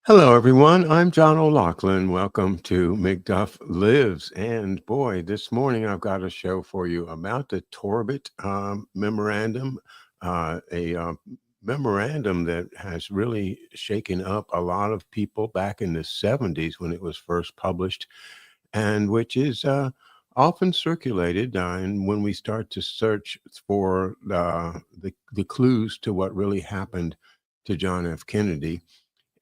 Hello, everyone. I'm John OLoughlin. Welcome to McDuff Lives. And boy, this morning I've got a show for you about the Torbit memorandum, a memorandum that has really shaken up a lot of people back in the 70s when it was first published, and which is often circulated. And when we start to search for the clues to what really happened to John F. Kennedy.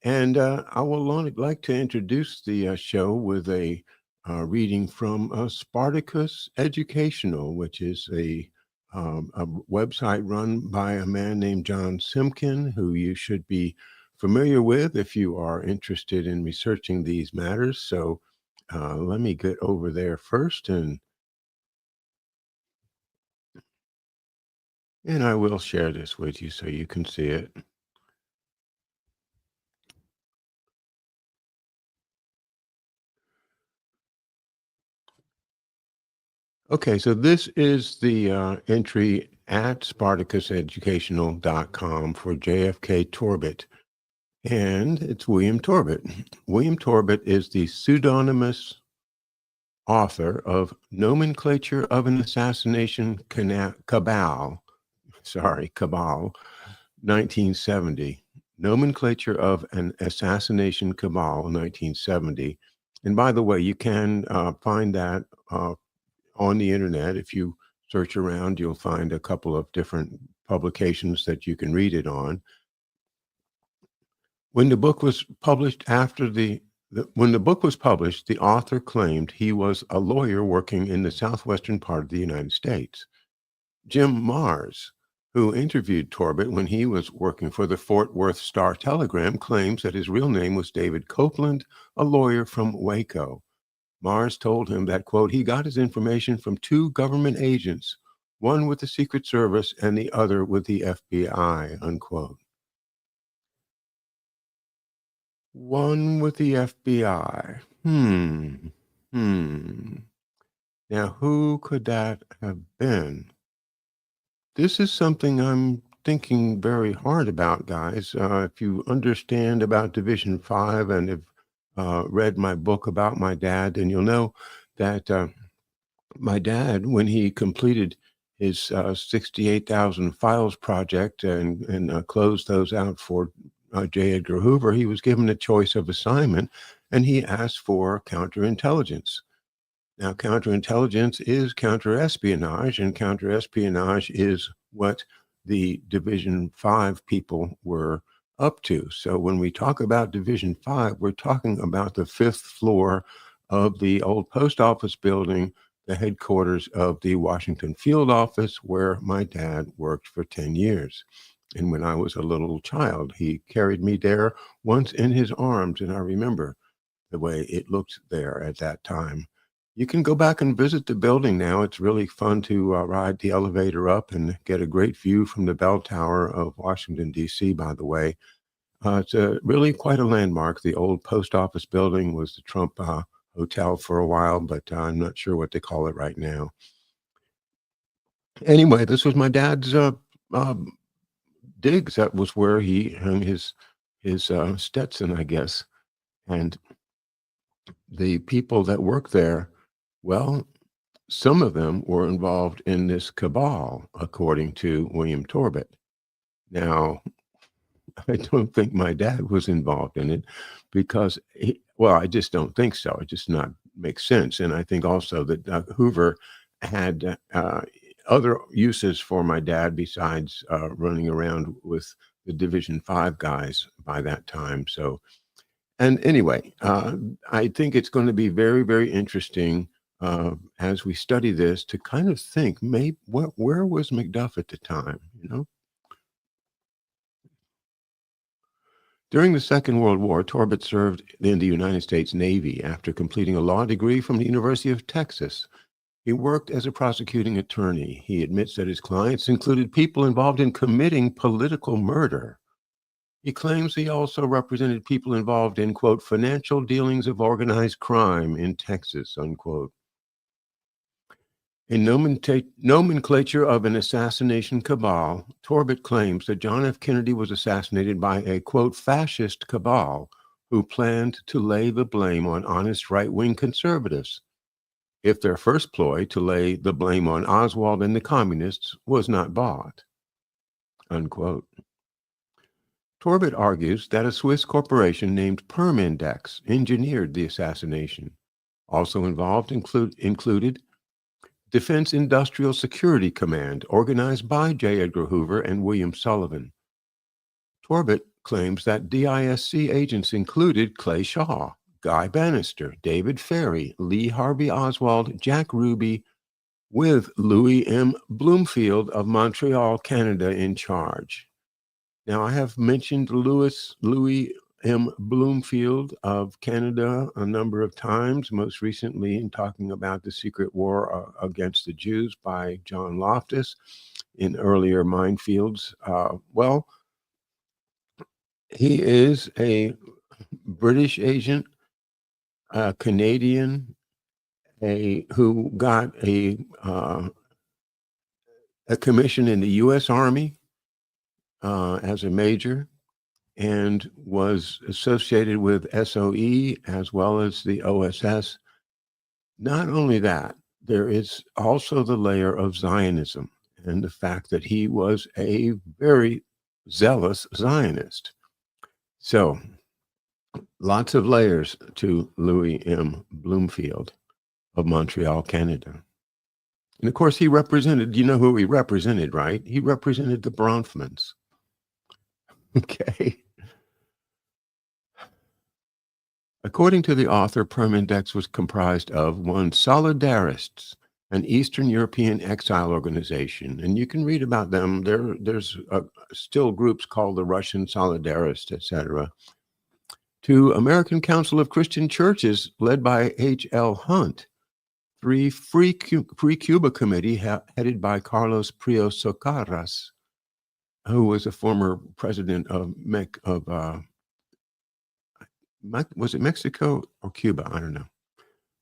And I will like to introduce the show with a reading from Spartacus Educational, which is a website run by a man named John Simkin, who you should be familiar with if you are interested in researching these matters. So let me get over there first, and I will share this with you so you can see it. Okay, so this is the entry at SpartacusEducational.com for JFK Torbit, and it's William Torbit. William Torbit is the pseudonymous author of Nomenclature of an Assassination Cabal, 1970. Nomenclature of an Assassination Cabal, 1970. And by the way, you can find that on the internet. If you search around, you'll find a couple of different publications that you can read it on. When the book was published, when the book was published, the author claimed he was a lawyer working in the southwestern part of the United States. Jim Mars, who interviewed Torbit when he was working for the Fort Worth Star-Telegram, claims that his real name was David Copeland, a lawyer from Waco. Mars told him that, quote, he got his information from two government agents, one with the Secret Service and the other with the FBI, unquote. One with the FBI. Now, who could that have been? This is something I'm thinking very hard about, guys. If you understand about Division 5 and have read my book about my dad, then you'll know that my dad, when he completed his 68,000 files project and closed those out for J. Edgar Hoover, he was given a choice of assignment, and he asked for counterintelligence. Now, counterintelligence is counterespionage, and counterespionage is what the Division 5 people were up to. So when we talk about Division 5, we're talking about the fifth floor of the old post office building, the headquarters of the Washington field office, where my dad worked for 10 years. And when I was a little child, he carried me there once in his arms, and I remember the way it looked there at that time. You can go back and visit the building now. It's really fun to ride the elevator up and get a great view from the bell tower of Washington, D.C., by the way. It's really quite a landmark. The old post office building was the Trump Hotel for a while, but I'm not sure what they call it right now. Anyway, this was my dad's digs. That was where he hung his Stetson, I guess. And the people that worked there, well, some of them were involved in this cabal, according to William Torbit. Now, I don't think my dad was involved in it because, I just don't think so. It just not makes sense. And I think also that Hoover had other uses for my dad besides running around with the Division 5 guys by that time. So, and anyway, I think it's going to be very, very interesting as we study this to kind of think, maybe where was McDuff at the time, you know? During the Second World War, Torbit served in the United States Navy after completing a law degree from the University of Texas. He worked as a prosecuting attorney. He admits that his clients included people involved in committing political murder. He claims he also represented people involved in, quote, financial dealings of organized crime in Texas, unquote. In Nomenclature of an Assassination Cabal, Torbit claims that John F. Kennedy was assassinated by a, quote, fascist cabal who planned to lay the blame on honest right-wing conservatives if their first ploy to lay the blame on Oswald and the communists was not bought. Unquote. Torbit argues that a Swiss corporation named Permindex engineered the assassination. Also involved included Defense Industrial Security Command, organized by J. Edgar Hoover and William Sullivan. Torbit claims that DISC agents included Clay Shaw, Guy Bannister, David Ferry, Lee Harvey Oswald, Jack Ruby, with Louis M. Bloomfield of Montreal, Canada, in charge. Now, I have mentioned Louis M. Bloomfield of Canada a number of times, most recently in talking about the secret war against the Jews by John Loftus in earlier Mindfields. Well, he is a British agent, a Canadian, who got a commission in the U.S. Army as a major, and was associated with SOE as well as the OSS. Not only that, there is also the layer of Zionism and the fact that he was a very zealous Zionist. So, lots of layers to Louis M. Bloomfield of Montreal, Canada. And of course, he represented, you know who he represented, right? He represented the Bronfmans. Okay. According to the author, Permindex was comprised of one, Solidarists, an Eastern European exile organization. And you can read about them. There's still groups called the Russian Solidarists, etc. Two, American Council of Christian Churches, led by H.L. Hunt. Three, Free Cuba Committee, headed by Carlos Prios Socarras, who was a former president of was it Mexico or Cuba? I don't know.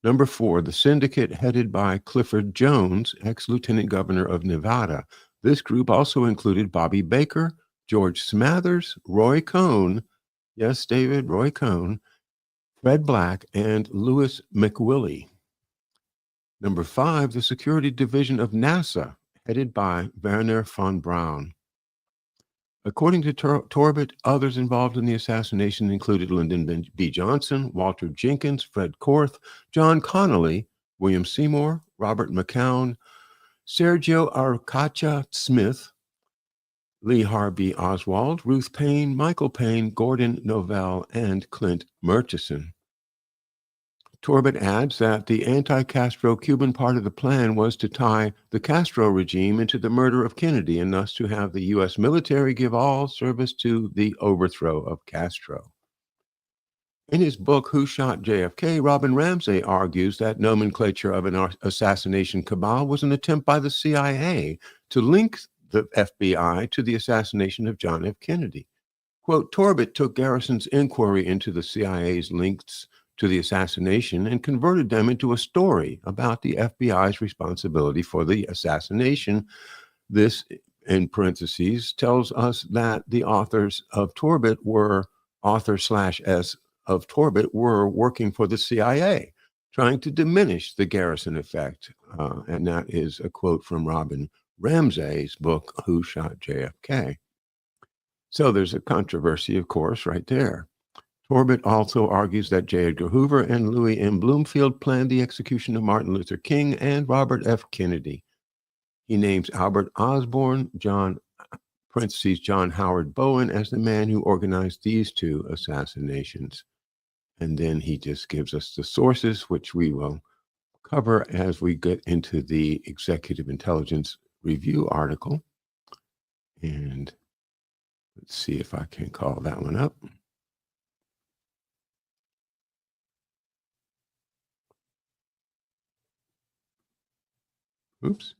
Number four, the syndicate headed by Clifford Jones, ex-lieutenant governor of Nevada. This group also included Bobby Baker, George Smathers, Roy Cohn, yes, David, Roy Cohn, Fred Black, and Louis McWillie. Number five, the security division of NASA, headed by Werner von Braun. According to Torbit, others involved in the assassination included Lyndon B. Johnson, Walter Jenkins, Fred Korth, John Connolly, William Seymour, Robert McCown, Sergio Arcacha Smith, Lee Harvey Oswald, Ruth Payne, Michael Payne, Gordon Novell, and Clint Murchison. Torbit adds that the anti-Castro Cuban part of the plan was to tie the Castro regime into the murder of Kennedy and thus to have the U.S. military give all service to the overthrow of Castro. In his book, Who Shot JFK, Robin Ramsey argues that nomenclature of an assassination cabal was an attempt by the CIA to link the FBI to the assassination of John F. Kennedy. Quote, Torbit took Garrison's inquiry into the CIA's links to the assassination and converted them into a story about the FBI's responsibility for the assassination. This, in parentheses, tells us that the authors of Torbit were, author/s of Torbit were working for the CIA, trying to diminish the Garrison effect. And that is a quote from Robin Ramsey's book, Who Shot JFK? So there's a controversy, of course, right there. Torbit also argues that J. Edgar Hoover and Louis M. Bloomfield planned the execution of Martin Luther King and Robert F. Kennedy. He names Albert Osborne, John Howard Bowen, as the man who organized these two assassinations. And then he just gives us the sources, which we will cover as we get into the Executive Intelligence Review article. And let's see if I can call that one up. Oops.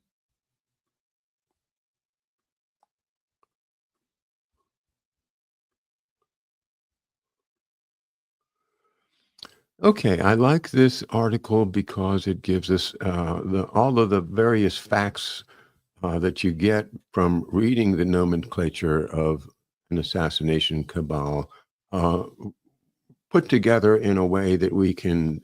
Okay, I like this article because it gives us all of the various facts that you get from reading the nomenclature of an assassination cabal put together in a way that we can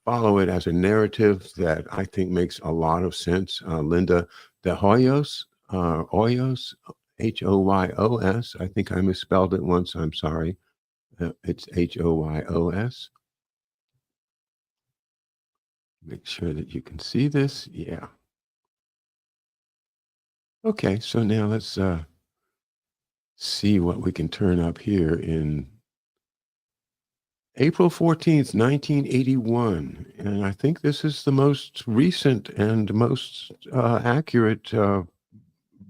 follow it as a narrative that I think makes a lot of sense. Linda de Hoyos, Hoyos, Hoyos. I think I misspelled it once. I'm sorry. It's Hoyos. Make sure that you can see this. Yeah. Okay, so now let's see what we can turn up here in April 14th, 1981. And I think this is the most recent and most accurate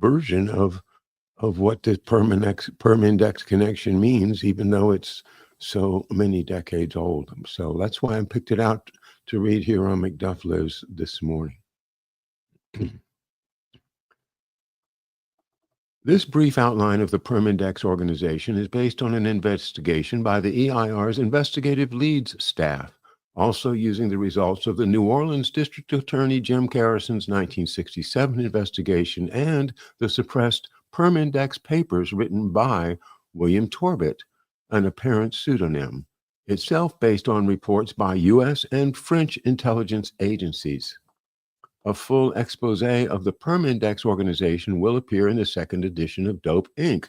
version of what the Permindex connection means, even though it's so many decades old. So that's why I picked it out to read here on McDuff Lives this morning. This brief outline of the Permindex organization is based on an investigation by the EIR's investigative leads staff, also using the results of the New Orleans District Attorney Jim Garrison's 1967 investigation and the suppressed Permindex papers written by William Torbet, an apparent pseudonym, itself based on reports by U.S. and French intelligence agencies. A full expose of the Permindex organization will appear in the second edition of Dope Inc.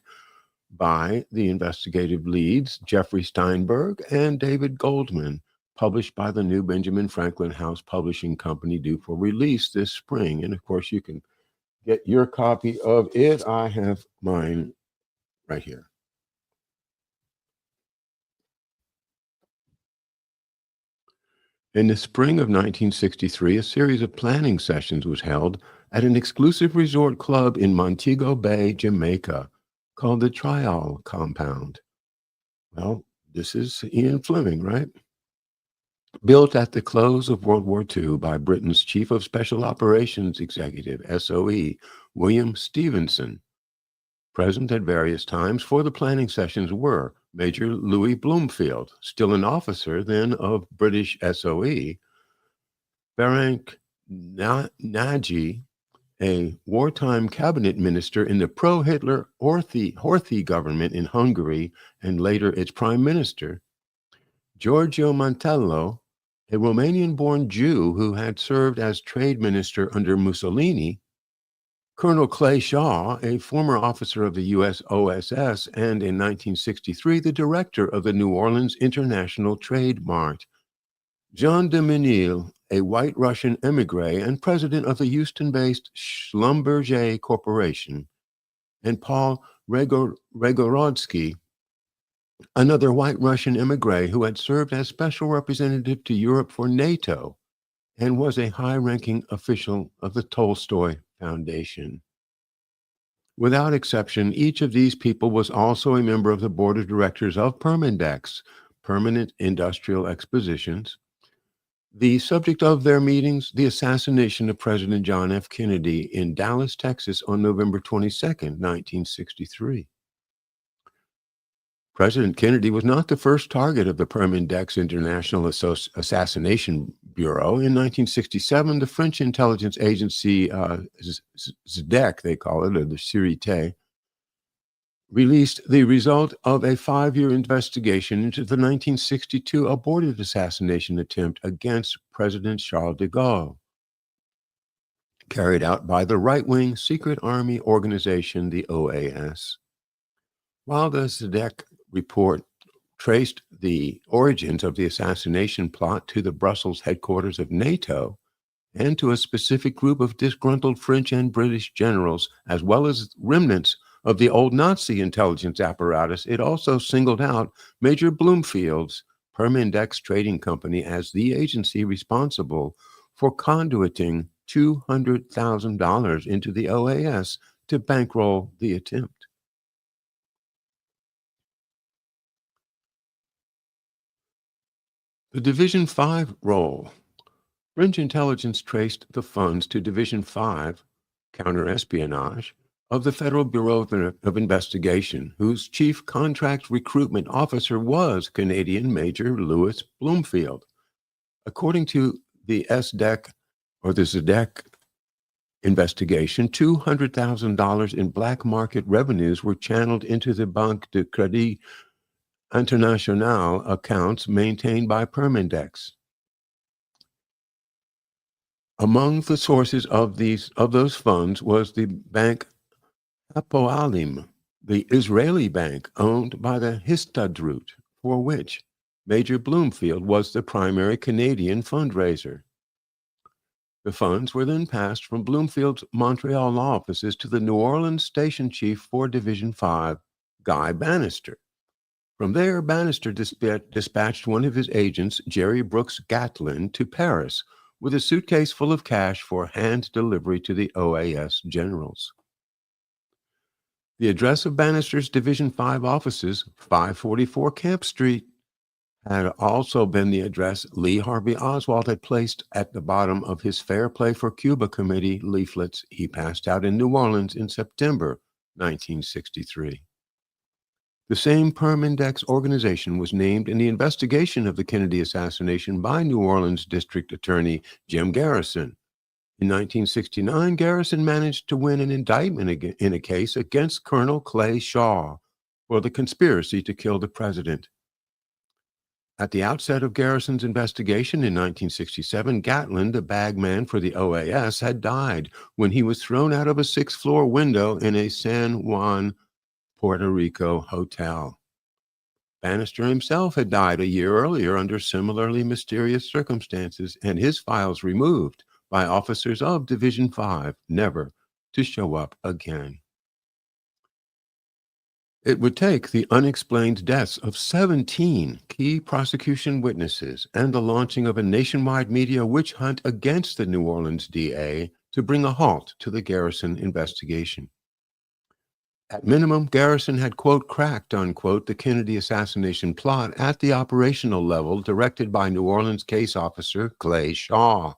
by the investigative leads Jeffrey Steinberg and David Goldman, published by the New Benjamin Franklin House Publishing Company, due for release this spring. And of course, you can get your copy of it. I have mine right here. In the spring of 1963, a series of planning sessions was held at an exclusive resort club in Montego Bay, Jamaica, called the Trial Compound. Well, this is Ian Fleming, right? Built at the close of World War II by Britain's Chief of Special Operations Executive, SOE, William Stevenson. Present at various times for the planning sessions were Major Louis Bloomfield, still an officer then of British SOE, Ferenc Nagy, a wartime cabinet minister in the pro-Hitler Horthy government in Hungary and later its prime minister, Giorgio Mantello, a Romanian-born Jew who had served as trade minister under Mussolini, Colonel Clay Shaw, a former officer of the U.S. OSS and in 1963 the director of the New Orleans International Trade Mart, Jean de Menil, a white Russian emigre and president of the Houston-based Schlumberger Corporation, and Paul Regorodsky, another white Russian emigre who had served as special representative to Europe for NATO and was a high-ranking official of the Tolstoy Foundation. Without exception, each of these people was also a member of the board of directors of Permindex, Permanent Industrial Expositions. The subject of their meetings, the assassination of President John F. Kennedy in Dallas, Texas on November 22nd, 1963. President Kennedy was not the first target of the Permindex International Assassination Bureau. In 1967, the French intelligence agency, ZDEC, they call it, or the Sûreté, released the result of a 5-year investigation into the 1962 aborted assassination attempt against President Charles de Gaulle, carried out by the right-wing secret army organization, the OAS. While the ZDEC report traced the origins of the assassination plot to the Brussels headquarters of NATO and to a specific group of disgruntled French and British generals, as well as remnants of the old Nazi intelligence apparatus, it also singled out Major Bloomfield's Permindex Trading Company as the agency responsible for conduiting $200,000 into the OAS to bankroll the attempt. The Division 5 role. French intelligence traced the funds to Division 5, counterespionage, of the Federal Bureau of Investigation, whose chief contract recruitment officer was Canadian Major Louis Bloomfield. According to the SDEC, or the ZDEC investigation, $200,000 in black market revenues were channeled into the Banque de Crédit International accounts maintained by Permindex. Among the sources of those funds was the bank Hapoalim, the Israeli bank owned by the Histadrut, for which Major Bloomfield was the primary Canadian fundraiser. The funds were then passed from Bloomfield's Montreal offices to the New Orleans station chief for Division 5, Guy Bannister. From there, Bannister dispatched one of his agents, Jerry Brooks Gatlin, to Paris with a suitcase full of cash for hand delivery to the OAS generals. The address of Bannister's Division 5 offices, 544 Camp Street, had also been the address Lee Harvey Oswald had placed at the bottom of his Fair Play for Cuba Committee leaflets he passed out in New Orleans in September 1963. The same Permindex organization was named in the investigation of the Kennedy assassination by New Orleans District Attorney Jim Garrison. In 1969, Garrison managed to win an indictment in a case against Colonel Clay Shaw for the conspiracy to kill the president. At the outset of Garrison's investigation in 1967, Gatlin, the bagman for the OAS, had died when he was thrown out of a sixth-floor window in a San Juan, Puerto Rico hotel. Bannister himself had died a year earlier under similarly mysterious circumstances, and his files removed by officers of Division 5, never to show up again. It would take the unexplained deaths of 17 key prosecution witnesses and the launching of a nationwide media witch hunt against the New Orleans DA to bring a halt to the Garrison investigation. At minimum, Garrison had, quote, cracked, unquote, the Kennedy assassination plot at the operational level directed by New Orleans case officer Clay Shaw.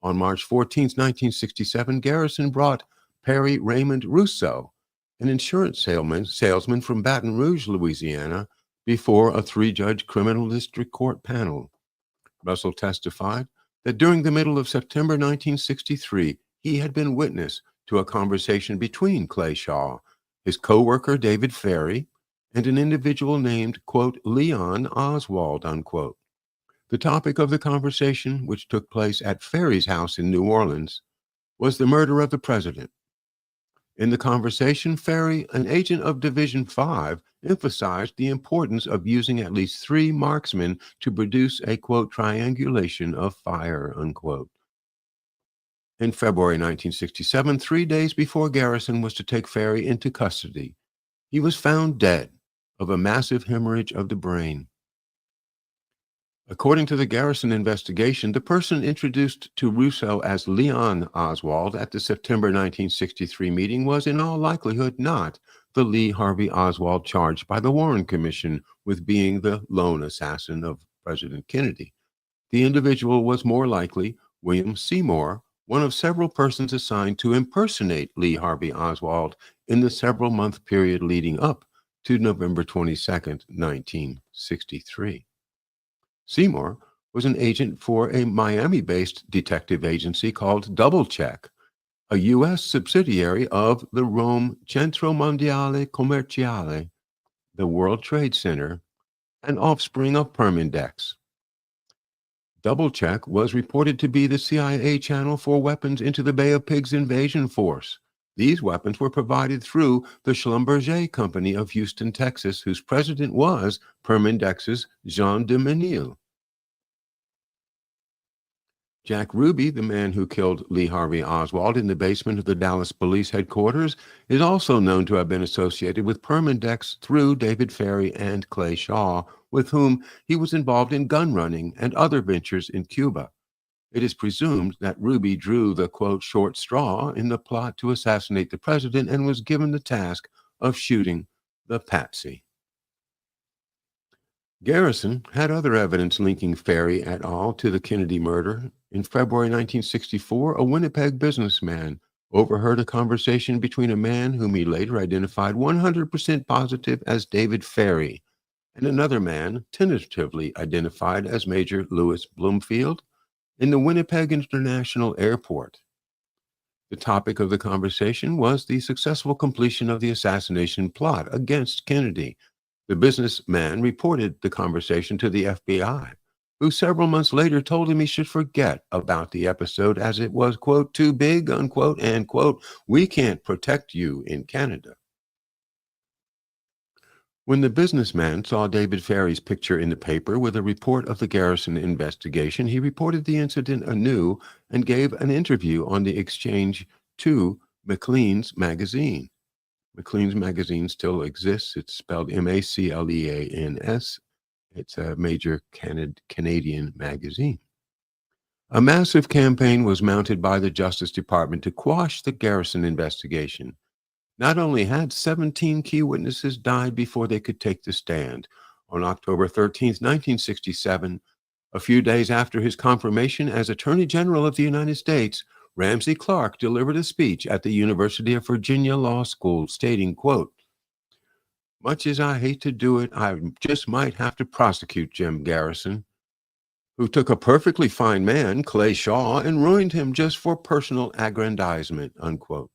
On March 14, 1967, Garrison brought Perry Raymond Rousseau, an insurance salesman from Baton Rouge, Louisiana, before a three-judge criminal district court panel. Russell testified that during the middle of September 1963, he had been witness to a conversation between Clay Shaw, his co-worker David Ferry, and an individual named, quote, Leon Oswald, unquote. The topic of the conversation, which took place at Ferry's house in New Orleans, was the murder of the president. In the conversation, Ferry, an agent of Division 5, emphasized the importance of using at least 3 marksmen to produce a, quote, triangulation of fire, unquote. In February 1967, 3 days before Garrison was to take Ferry into custody, he was found dead of a massive hemorrhage of the brain. According to the Garrison investigation, the person introduced to Rousseau as Leon Oswald at the September 1963 meeting was in all likelihood not the Lee Harvey Oswald charged by the Warren Commission with being the lone assassin of President Kennedy. The individual was more likely William Seymour, one of several persons assigned to impersonate Lee Harvey Oswald in the several-month period leading up to November 22, 1963. Seymour was an agent for a Miami-based detective agency called Double Check, a U.S. subsidiary of the Rome Centro Mondiale Commerciale, the World Trade Center, an offspring of Permindex. Double Check was reported to be the CIA channel for weapons into the Bay of Pigs invasion force. These weapons were provided through the Schlumberger Company of Houston, Texas, whose president was Permindex's Jean de Menil. Jack Ruby, the man who killed Lee Harvey Oswald in the basement of the Dallas police headquarters, is also known to have been associated with Permindex through David Ferry and Clay Shaw, with whom he was involved in gun running and other ventures in Cuba. It is presumed that Ruby drew the, quote, short straw in the plot to assassinate the president and was given the task of shooting the patsy. Garrison had other evidence linking Ferry et al. To the Kennedy murder. In February 1964, a Winnipeg businessman overheard a conversation between a man whom he later identified 100% positive as David Ferry and another man tentatively identified as Major Louis Bloomfield in the Winnipeg International Airport. The topic of the conversation was the successful completion of the assassination plot against Kennedy. The businessman reported the conversation to the FBI, who several months later told him he should forget about the episode as it was, quote, too big, unquote, and, quote, we can't protect you in Canada. When the businessman saw David Ferry's picture in the paper with a report of the Garrison investigation, he reported the incident anew and gave an interview on the exchange to Maclean's magazine. Maclean's magazine still exists. It's spelled Macleans. It's a major Canadian magazine. A massive campaign was mounted by the Justice Department to quash the Garrison investigation. Not only had 17 key witnesses died before they could take the stand. On October 13th, 1967, a few days after his confirmation as Attorney General of the United States, Ramsey Clark delivered a speech at the University of Virginia Law School stating, quote, much as I hate to do it, I just might have to prosecute Jim Garrison, who took a perfectly fine man, Clay Shaw, and ruined him just for personal aggrandizement, unquote.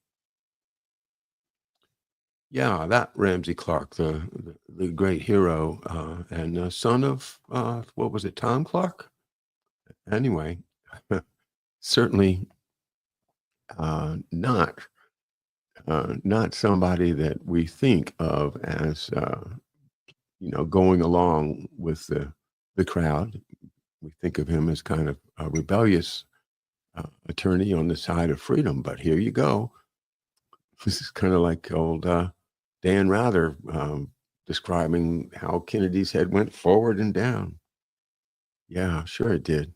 Yeah, that Ramsey Clark, the great hero and son of, what was it, Tom Clark? Anyway, certainly not somebody that we think of as, going along with the crowd. We think of him as kind of a rebellious attorney on the side of freedom, but here you go. This is kind of like old Dan Rather describing how Kennedy's head went forward and down. Yeah, sure it did.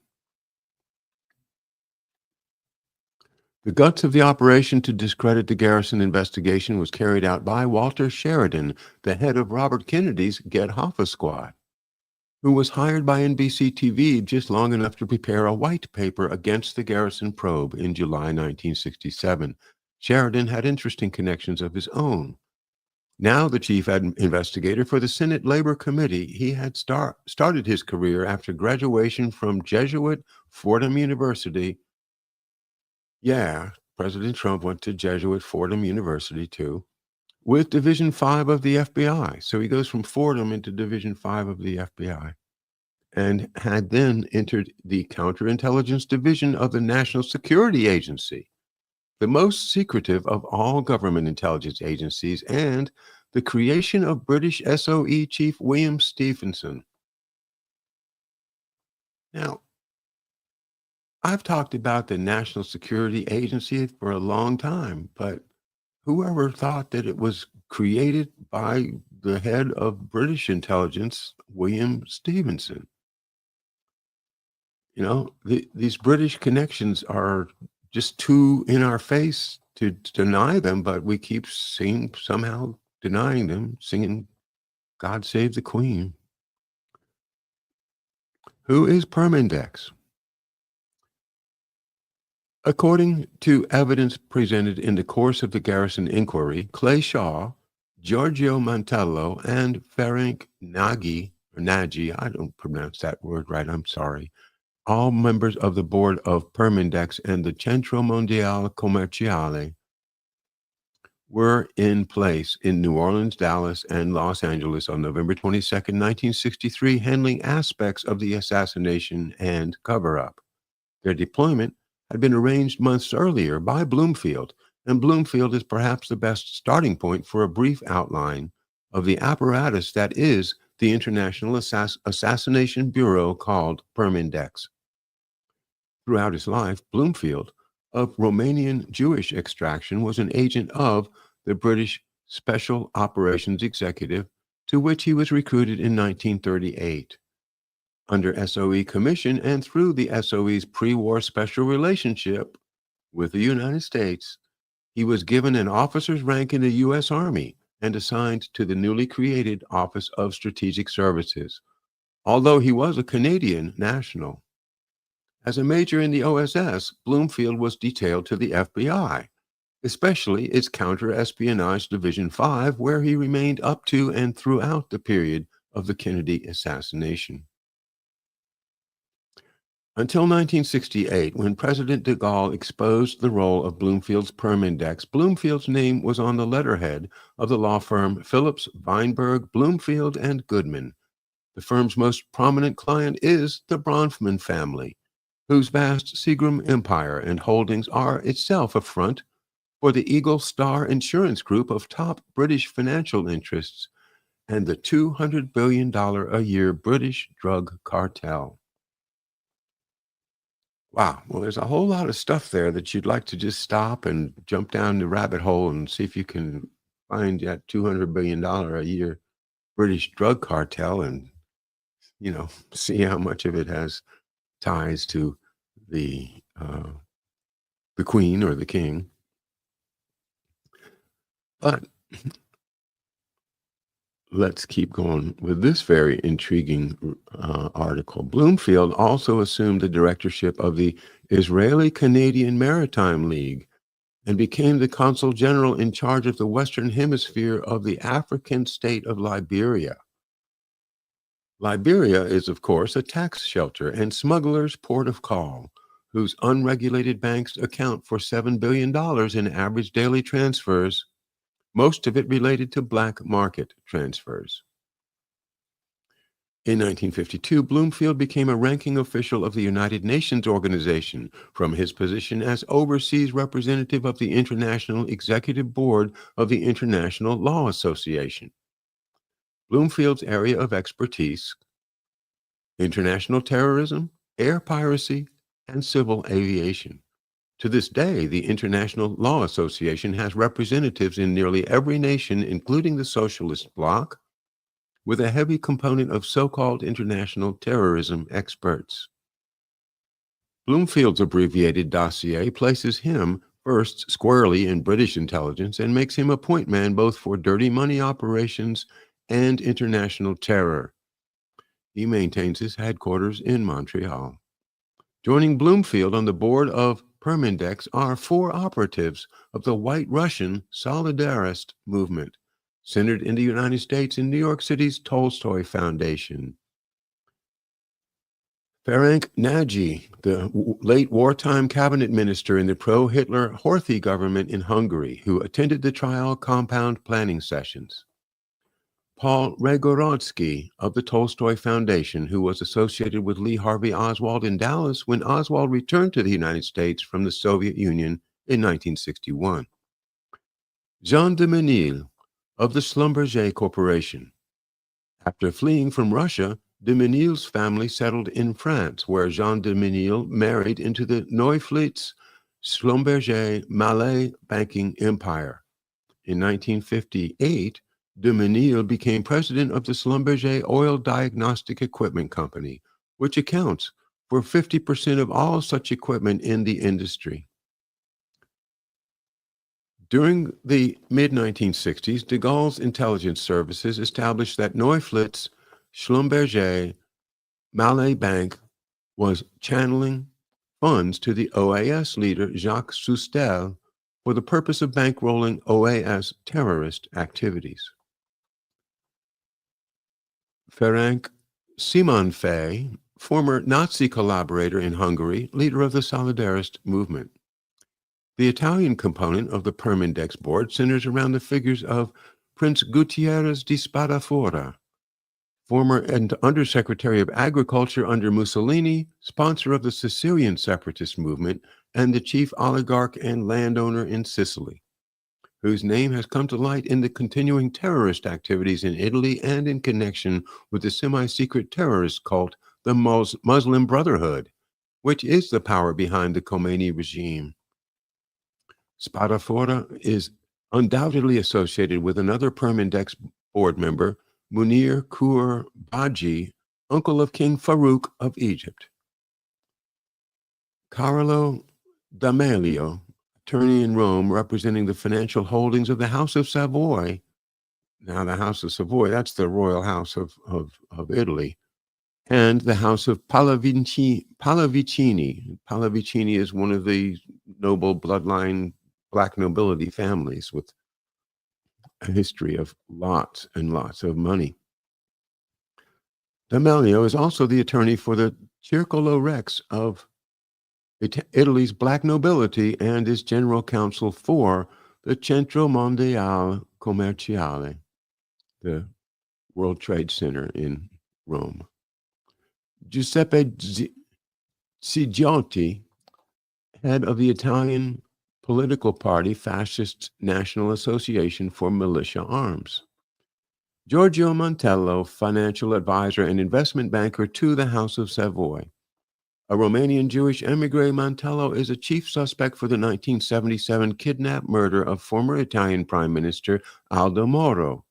The guts of the operation to discredit the Garrison investigation was carried out by Walter Sheridan, the head of Robert Kennedy's Get Hoffa squad, who was hired by NBC TV just long enough to prepare a white paper against the Garrison probe in July 1967. Sheridan had interesting connections of his own. Now the chief investigator for the Senate Labor Committee, he had started his career after graduation from Jesuit Fordham University. Yeah, President Trump went to Jesuit Fordham University too, with Division 5 of the FBI. So he goes from Fordham into Division 5 of the FBI and had then entered the Counterintelligence Division of the National Security Agency, the most secretive of all government intelligence agencies, and the creation of British SOE Chief William Stephenson. Now, I've talked about the National Security Agency for a long time, but whoever thought that it was created by the head of British intelligence, William Stephenson? These British connections are just too in our face to deny them, but we keep somehow denying them, singing God Save the Queen. Who is Permindex? According to evidence presented in the course of the Garrison inquiry, Clay Shaw, Giorgio Mantello, and Ferenc Nagy, I don't pronounce that word right, I'm sorry, all members of the board of Permindex and the Centro Mondiale Commerciale, were in place in New Orleans, Dallas, and Los Angeles on November 22nd, 1963, handling aspects of the assassination and cover-up. Their deployment had been arranged months earlier by Bloomfield, and Bloomfield is perhaps the best starting point for a brief outline of the apparatus that is the International Assassination Bureau called Permindex. Throughout his life, Bloomfield, of Romanian Jewish extraction, was an agent of the British Special Operations Executive, to which he was recruited in 1938. Under SOE commission and through the SOE's pre-war special relationship with the United States, he was given an officer's rank in the U.S. Army and assigned to the newly created Office of Strategic Services, although he was a Canadian national. As a major in the OSS, Bloomfield was detailed to the FBI, especially its Counter-Espionage Division 5, where he remained up to and throughout the period of the Kennedy assassination. Until 1968, when President de Gaulle exposed the role of Bloomfield's Permindex, Bloomfield's name was on the letterhead of the law firm Phillips, Weinberg, Bloomfield, and Goodman. The firm's most prominent client is the Bronfman family, whose vast Seagram empire and holdings are itself a front for the Eagle Star Insurance Group of top British financial interests and the $200 billion a year British drug cartel. Wow. Well, there's a whole lot of stuff there that you'd like to just stop and jump down the rabbit hole and see if you can find that $200 billion a year British drug cartel and, see how much of it has ties to the queen or the king. But let's keep going with this very intriguing article. Bloomfield also assumed the directorship of the Israeli-Canadian Maritime League and became the consul general in charge of the Western Hemisphere of the African state of Liberia. Liberia is, of course, a tax shelter and smugglers' port of call, whose unregulated banks account for $7 billion in average daily transfers, most of it related to black market transfers. In 1952, Bloomfield became a ranking official of the United Nations organization from his position as overseas representative of the International Executive Board of the International Law Association. Bloomfield's area of expertise: international terrorism, air piracy, and civil aviation. To this day, the International Law Association has representatives in nearly every nation, including the socialist bloc, with a heavy component of so-called international terrorism experts. Bloomfield's abbreviated dossier places him first squarely in British intelligence and makes him a point man both for dirty money operations and international terror. He maintains his headquarters in Montreal. Joining Bloomfield on the board of Permindex are 4 operatives of the White Russian Solidarist movement, centered in the United States in New York City's Tolstoy Foundation. Ferenc Nagy, the late wartime cabinet minister in the pro-Hitler Horthy government in Hungary, who attended the trial compound planning sessions. Paul Regorodsky of the Tolstoy Foundation, who was associated with Lee Harvey Oswald in Dallas when Oswald returned to the United States from the Soviet Union in 1961. Jean de Menil of the Schlumberger Corporation. After fleeing from Russia, de Menil's family settled in France, where Jean de Menil married into the Neuflitz Schlumberger Malay banking empire. In 1958, de Menil became president of the Schlumberger Oil Diagnostic Equipment Company, which accounts for 50% of all such equipment in the industry. During the mid-1960s, de Gaulle's intelligence services established that Neuflitz Schlumberger Malay Bank was channeling funds to the OAS leader Jacques Soustelle for the purpose of bankrolling OAS terrorist activities. Ferenc Simonfay, former Nazi collaborator in Hungary, leader of the Solidarist movement. The Italian component of the Permindex board centers around the figures of Prince Gutierrez di Spadafora, former Undersecretary of Agriculture under Mussolini, sponsor of the Sicilian separatist movement, and the chief oligarch and landowner in Sicily, whose name has come to light in the continuing terrorist activities in Italy and in connection with the semi-secret terrorist cult, the Muslim Brotherhood, which is the power behind the Khomeini regime. Spadafora is undoubtedly associated with another Permindex board member, Munir Kur Baji, uncle of King Farouk of Egypt. Carlo D'Amelio, attorney in Rome representing the financial holdings of the House of Savoy. Now, the House of Savoy, that's the royal house of Italy, and the House of Pallavicini. Pallavicini is one of the noble bloodline black nobility families with a history of lots and lots of money. D'Amelio is also the attorney for the Circolo Rex of Italy's black nobility and is general counsel for the Centro Mondiale Commerciale, the World Trade Center in Rome. Giuseppe Cigiotti, head of the Italian political party Fascist National Association for Militia Arms. Giorgio Montello, financial advisor and investment banker to the House of Savoy. A Romanian Jewish emigre, Montello is a chief suspect for the 1977 kidnap murder of former Italian Prime Minister Aldo Moro.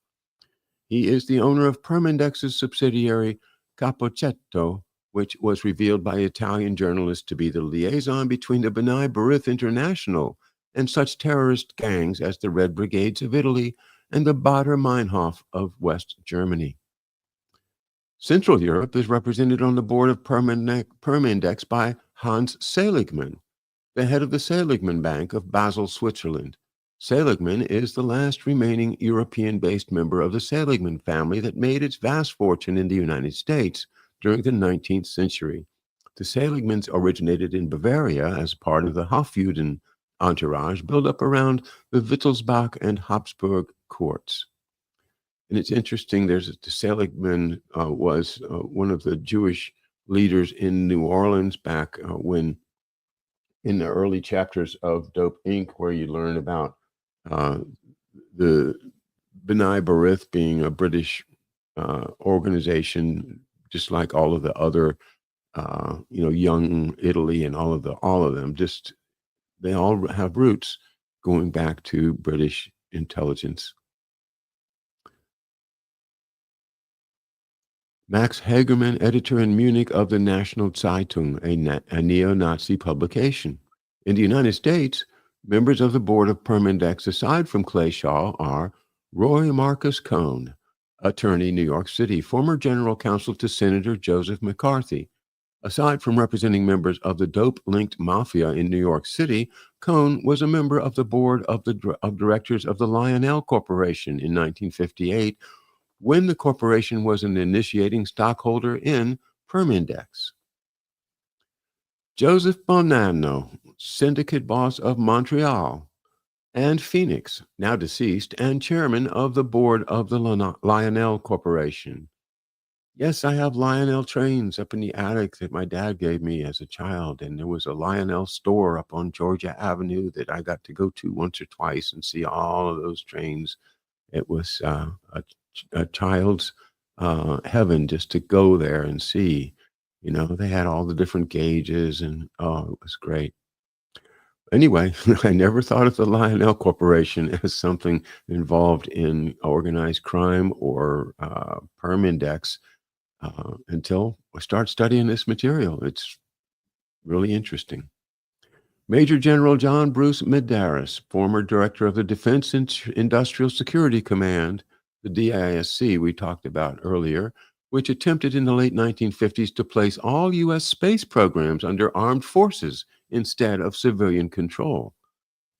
He is the owner of Permindex's subsidiary Capocetto, which was revealed by Italian journalists to be the liaison between the B'nai B'rith International and such terrorist gangs as the Red Brigades of Italy and the Baader Meinhof of West Germany. Central Europe is represented on the board of Permindex by Hans Seligman, the head of the Seligman Bank of Basel, Switzerland. Seligman is the last remaining European-based member of the Seligman family that made its vast fortune in the United States during the 19th century. The Seligmans originated in Bavaria as part of the Hofjuden entourage built up around the Wittelsbach and Habsburg courts. And it's interesting, the Seligman was one of the Jewish leaders in New Orleans back when, in the early chapters of Dope Inc., where you learn about the B'nai B'rith being a British organization, just like all of the other, Young Italy and all of them. Just they all have roots going back to British intelligence. Max Hagerman, editor in Munich of the National Zeitung, a neo-Nazi publication. In the United States, members of the board of Permindex, aside from Clay Shaw, are Roy Marcus Cohn, attorney, New York City, former general counsel to Senator Joseph McCarthy. Aside from representing members of the dope-linked mafia in New York City, Cohn was a member of the board of directors of the Lionel Corporation in 1958, when the corporation was an initiating stockholder in Permindex. Joseph Bonanno, syndicate boss of Montreal, and Phoenix, now deceased, and chairman of the board of the Lionel Corporation. Yes, I have Lionel trains up in the attic that my dad gave me as a child, and there was a Lionel store up on Georgia Avenue that I got to go to once or twice and see all of those trains. It was a child's heaven just to go there and see. They had all the different gauges, and it was great. Anyway, I never thought of the Lionel Corporation as something involved in organized crime or Permindex until I start studying this material. It's really interesting. Major General John Bruce Medeiros, former director of the Defense Industrial Security Command, the DISC we talked about earlier, which attempted in the late 1950s to place all U.S. space programs under armed forces instead of civilian control,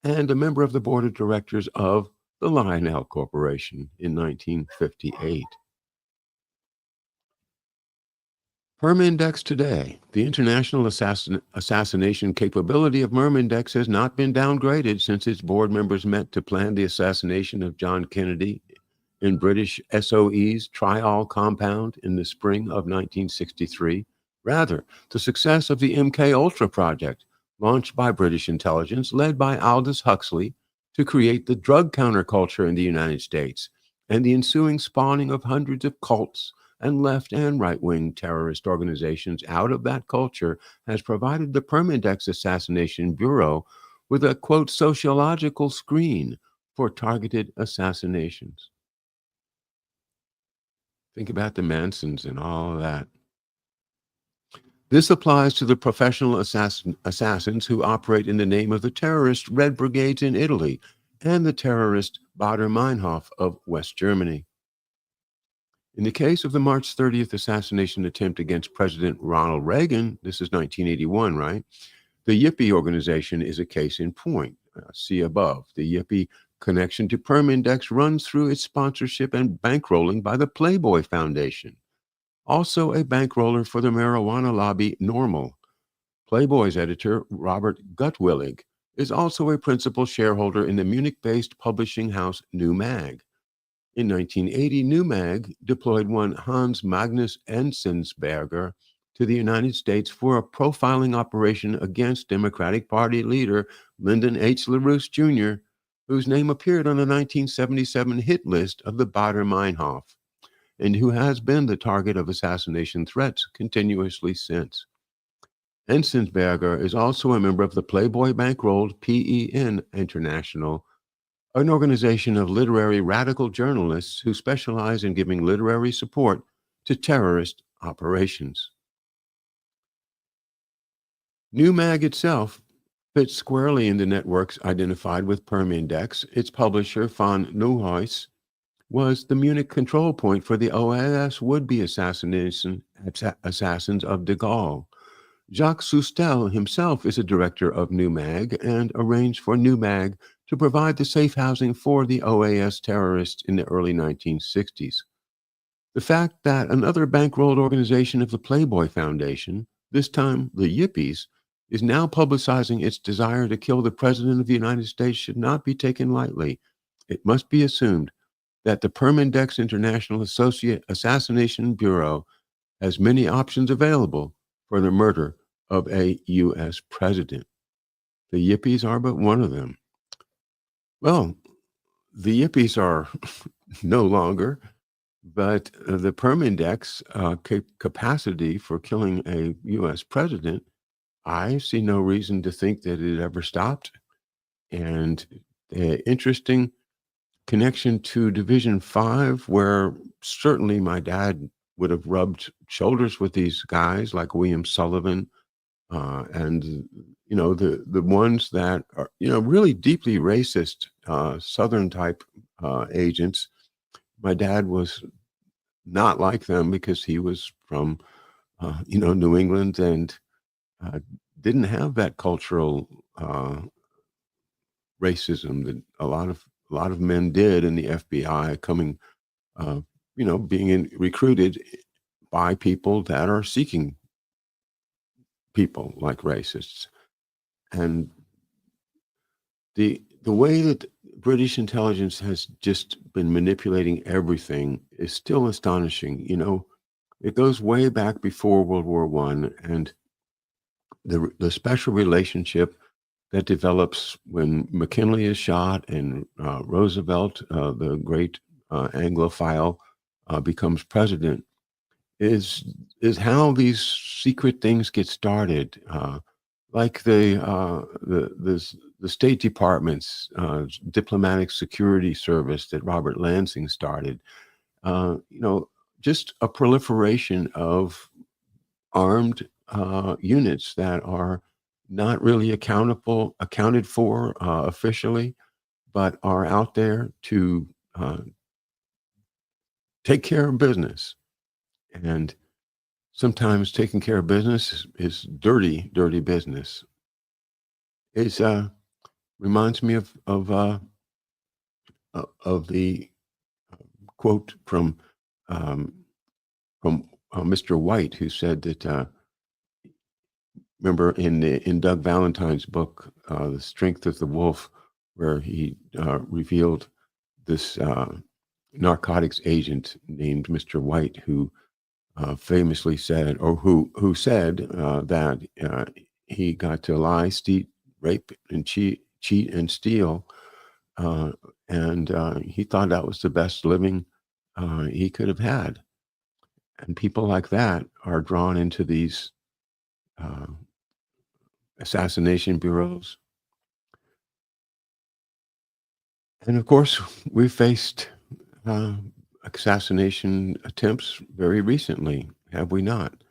and a member of the board of directors of the Lionel Corporation in 1958. Permindex today. The international assassination capability of Permindex has not been downgraded since its board members met to plan the assassination of John Kennedy in British SOE's Trial compound in the spring of 1963. Rather, the success of the MK-Ultra project, launched by British intelligence, led by Aldous Huxley, to create the drug counterculture in the United States, and the ensuing spawning of hundreds of cults and left and right-wing terrorist organizations out of that culture, has provided the Permindex Assassination Bureau with a, quote, sociological screen for targeted assassinations. Think about the Mansons and all of that. This applies to the professional assassins who operate in the name of the terrorist Red Brigades in Italy and the terrorist Baader Meinhof of West Germany. In the case of the March 30th assassination attempt against President Ronald Reagan, this is 1981, right? The Yippie organization is a case in point. See above. The Yippie connection to Permindex runs through its sponsorship and bankrolling by the Playboy Foundation. also a bankroller for the marijuana lobby Normal. Playboy's editor, Robert Gutwillig, is also a principal shareholder in the Munich-based publishing house New Mag. In 1980, New Mag deployed one Hans Magnus Enzensberger to the United States for a profiling operation against Democratic Party leader Lyndon H. LaRouche Jr., whose name appeared on the 1977 hit list of the Baader-Meinhof, and who has been the target of assassination threats continuously since. Enzensberger is also a member of the Playboy bankrolled PEN International, an organization of literary radical journalists who specialize in giving literary support to terrorist operations. New Mag itself fits squarely in the networks identified with Permindex. Its publisher, von Neuhaus, was the Munich control point for the OAS would-be assassins of de Gaulle. Jacques Soustelle himself is a director of New Mag and arranged for New Mag to provide the safe housing for the OAS terrorists in the early 1960s. The fact that another bankrolled organization of the Playboy Foundation, this time the Yippies, is now publicizing its desire to kill the President of the United States should not be taken lightly. It must be assumed that the Permindex International Associate Assassination Bureau has many options available for the murder of a U.S. president. The Yippies are but one of them. Well, the Yippies are no longer, but the Permindex capacity for killing a U.S. president, I see no reason to think that it ever stopped. And the interesting connection to Division 5, where certainly my dad would have rubbed shoulders with these guys like William Sullivan, and the ones that are really deeply racist Southern type agents. My dad was not like them because he was from New England and didn't have that cultural racism that a lot of men did in the FBI, coming being recruited by people that are seeking people like racists. And the way that British intelligence has just been manipulating everything is still astonishing. It goes way back before World War I, and the special relationship that develops when McKinley is shot and Roosevelt, the great Anglophile, becomes president, is how these secret things get started, like the State Department's diplomatic security service that Robert Lansing started. Just a proliferation of armed units that are not really accounted for officially, but are out there to take care of business. And sometimes taking care of business is dirty, dirty business. It reminds me of the quote from Mr. White, who said that. Remember in Doug Valentine's book, The Strength of the Wolf, where he revealed this narcotics agent named Mr. White, who famously said, or who said that he got to lie, rape, and cheat and steal, and he thought that was the best living he could have had. And people like that are drawn into these assassination bureaus. And of course, we've faced assassination attempts very recently, have we not?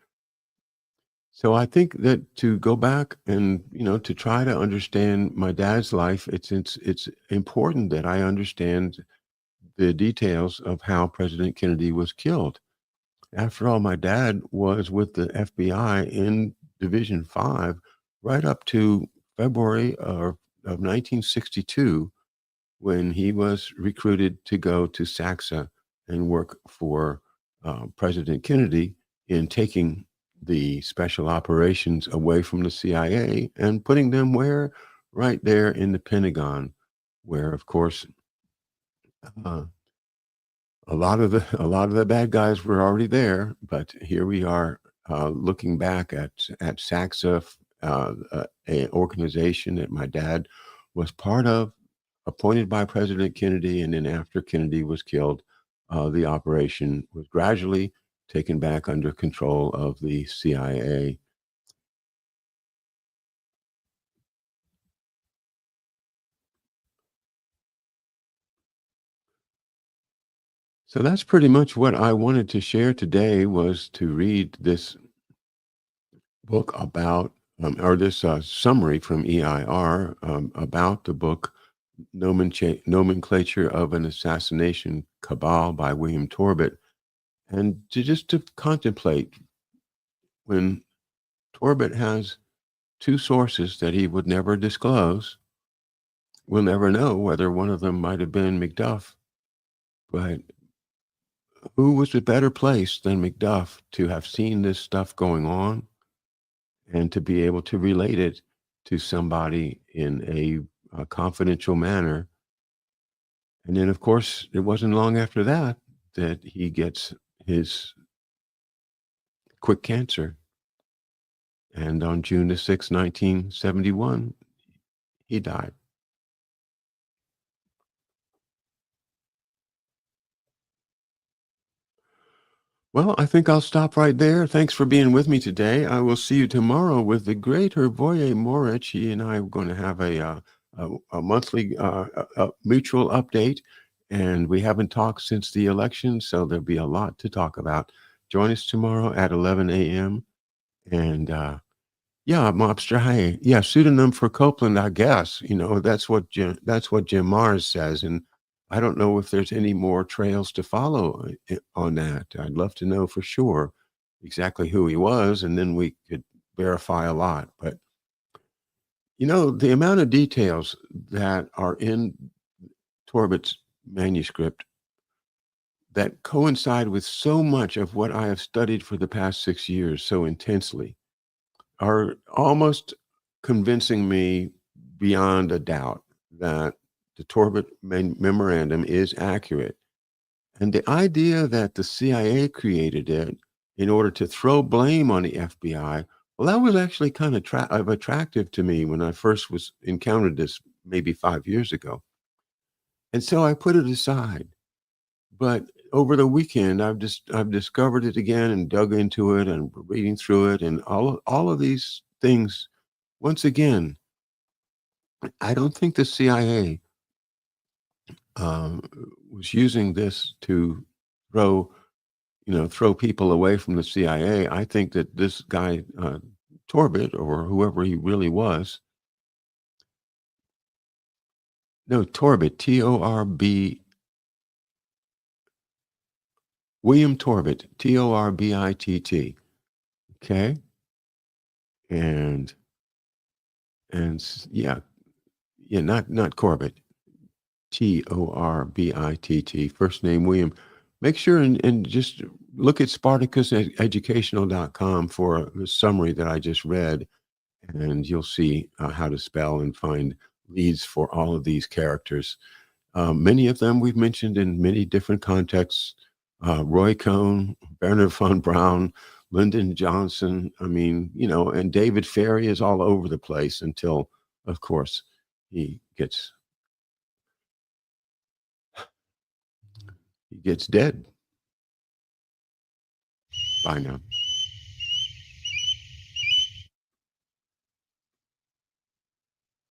So I think that to go back and to try to understand my dad's life, it's important that I understand the details of how President Kennedy was killed. After all, my dad was with the FBI in Division 5 right up to February of 1962, when he was recruited to go to Saxa and work for President Kennedy in taking the special operations away from the CIA and putting them where? Right there in the Pentagon, where, of course, uh, a lot of the bad guys were already there, but here we are, looking back at SACSA, a organization that my dad was part of, appointed by President Kennedy, and then after Kennedy was killed, the operation was gradually taken back under control of the CIA. So that's pretty much what I wanted to share today, was to read this book about, or this summary from EIR, about the book Nomenclature of an Assassination Cabal by William Torbett, and to contemplate, when Torbett has two sources that he would never disclose. We'll never know whether one of them might have been McDuff, but who was a better place than McDuff to have seen this stuff going on and to be able to relate it to somebody in a confidential manner? And then, of course, it wasn't long after that that he gets his quick cancer. And on June the 6th, 1971, he died. Well, I think I'll stop right there. Thanks for being with me today. I will see you tomorrow with the great Hervoye Morich. He and I are going to have a monthly mutual update, and we haven't talked since the election, so there'll be a lot to talk about. Join us tomorrow at 11 a.m. And yeah, Mobster, hey, yeah, pseudonym for Copeland, I guess. That's what Jim Mars says, and I don't know if there's any more trails to follow on that. I'd love to know for sure exactly who he was, and then we could verify a lot. But the amount of details that are in Torbett's manuscript that coincide with so much of what I have studied for the past 6 years so intensely are almost convincing me beyond a doubt that the Torbett memorandum is accurate. And the idea that the CIA created it in order to throw blame on the FBI, well, that was actually kind of attractive to me when I first was encountered this maybe 5 years ago. And so I put it aside. But over the weekend, I've discovered it again and dug into it and reading through it, and all of these things. Once again, I don't think the CIA um, was using this to throw throw people away from the CIA. I think that this guy Torbett, or whoever he really was, no, Torbett, Torb, William Torbett, Torbitt. Okay, and yeah, yeah, not Corbett. Torbitt, first name William. Make sure and just look at SpartacusEducational.com for the summary that I just read, and you'll see how to spell and find leads for all of these characters. Many of them we've mentioned in many different contexts. Roy Cohn, Werner von Braun, Lyndon Johnson. I mean, and David Ferry is all over the place until, of course, he gets dead. Bye now.